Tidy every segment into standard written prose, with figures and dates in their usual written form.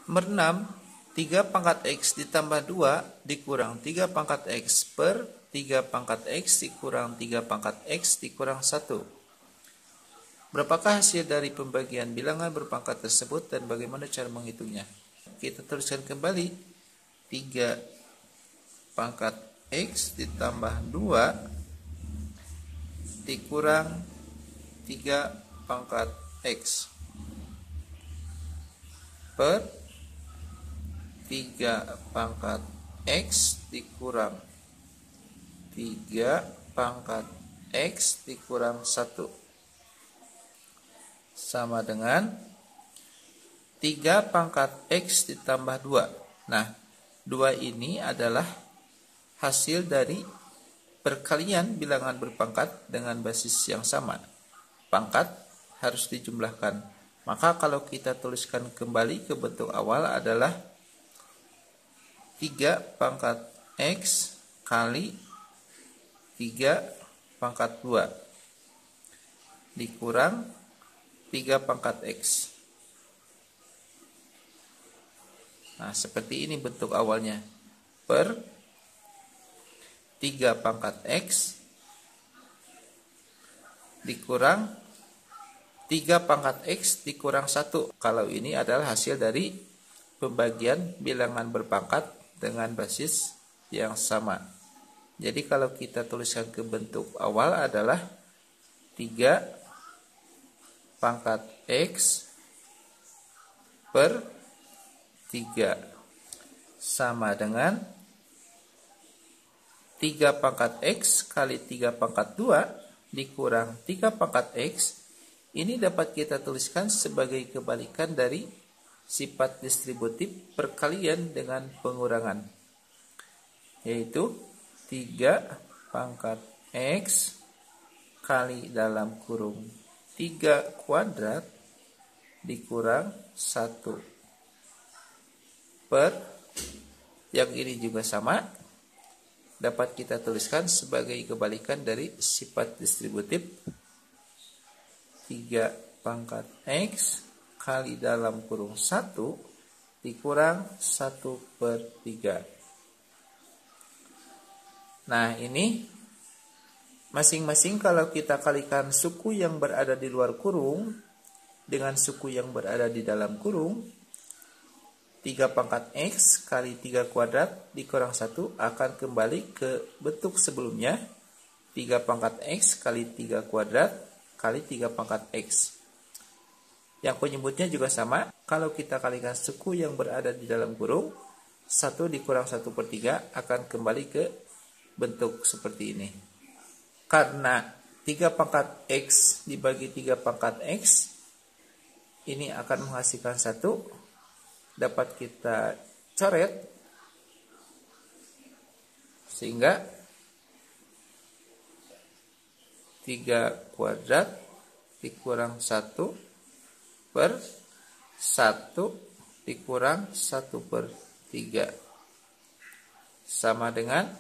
Nomor 6, 3 pangkat X ditambah 2 dikurang 3 pangkat X per 3 pangkat X dikurang 3 pangkat X dikurang 1. Berapakah hasil dari pembagian bilangan berpangkat tersebut dan bagaimana cara menghitungnya? Kita tuliskan kembali 3 pangkat X ditambah 2 dikurang 3 pangkat X per 3 pangkat X dikurang 3 pangkat X dikurang 1 sama dengan 3 pangkat X ditambah 2. Nah, 2 ini adalah hasil dari perkalian bilangan berpangkat dengan basis yang sama. Pangkat harus dijumlahkan. Maka kalau kita tuliskan kembali ke bentuk awal adalah 3 pangkat X kali 3 pangkat 2 dikurang 3 pangkat X. Nah, seperti ini bentuk awalnya. Per 3 pangkat X dikurang 3 pangkat X dikurang 1. Kalau ini adalah hasil dari pembagian bilangan berpangkat dengan basis yang sama. Jadi kalau kita tuliskan ke bentuk awal adalah 3 pangkat X per 3 sama dengan 3 pangkat X kali 3 pangkat 2 dikurang 3 pangkat X. Ini dapat kita tuliskan sebagai kebalikan dari sifat distributif perkalian dengan pengurangan, yaitu 3 pangkat X kali dalam kurung 3 kuadrat dikurang 1 per, yang ini juga sama, dapat kita tuliskan sebagai kebalikan dari sifat distributif 3 pangkat X kali dalam kurung 1 dikurang 1 per 3. Nah, ini masing-masing kalau kita kalikan suku yang berada di luar kurung dengan suku yang berada di dalam kurung, 3 pangkat X kali 3 kuadrat dikurang 1 akan kembali ke bentuk sebelumnya, 3 pangkat X kali 3 kuadrat kali 3 pangkat X. Yang penyebutnya juga sama, kalau kita kalikan suku yang berada di dalam kurung, 1 dikurang 1 per 3 akan kembali ke bentuk seperti ini. Karena 3 pangkat X dibagi 3 pangkat X, ini akan menghasilkan 1, dapat kita coret, sehingga 3 kuadrat dikurang 1 per 1 dikurang 1 per 3 sama dengan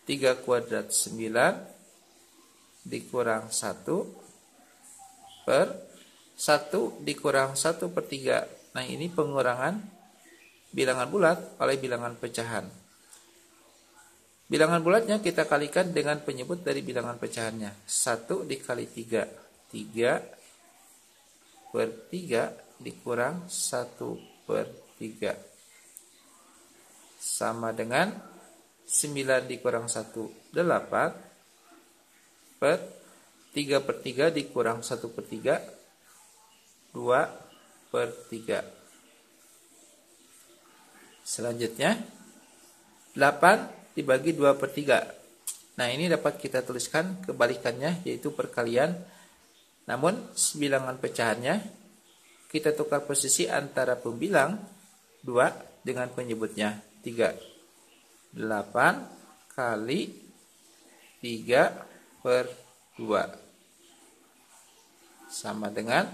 3 kuadrat 9 dikurang 1 per 1 dikurang 1 per 3. Nah, ini pengurangan bilangan bulat oleh bilangan pecahan. Bilangan bulatnya kita kalikan dengan penyebut dari bilangan pecahannya. 1 dikali 3, 3 per 3 dikurang 1 per 3. Sama dengan 9 dikurang 1, 8 per 3 per 3 dikurang 1 per 3, 2 per 3. Selanjutnya 8 dibagi 2 per 3. Nah, ini dapat kita tuliskan kebalikannya, yaitu perkalian. Namun bilangan pecahannya kita tukar posisi antara pembilang 2 dengan penyebutnya 3. 8 kali 3 per 2 sama dengan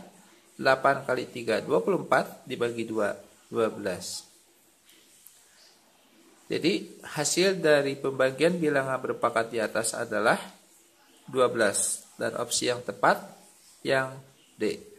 8 kali 3, 24 dibagi 2, 12. Jadi hasil dari pembagian bilangan berpangkat di atas adalah 12 dan opsi yang tepat yang D.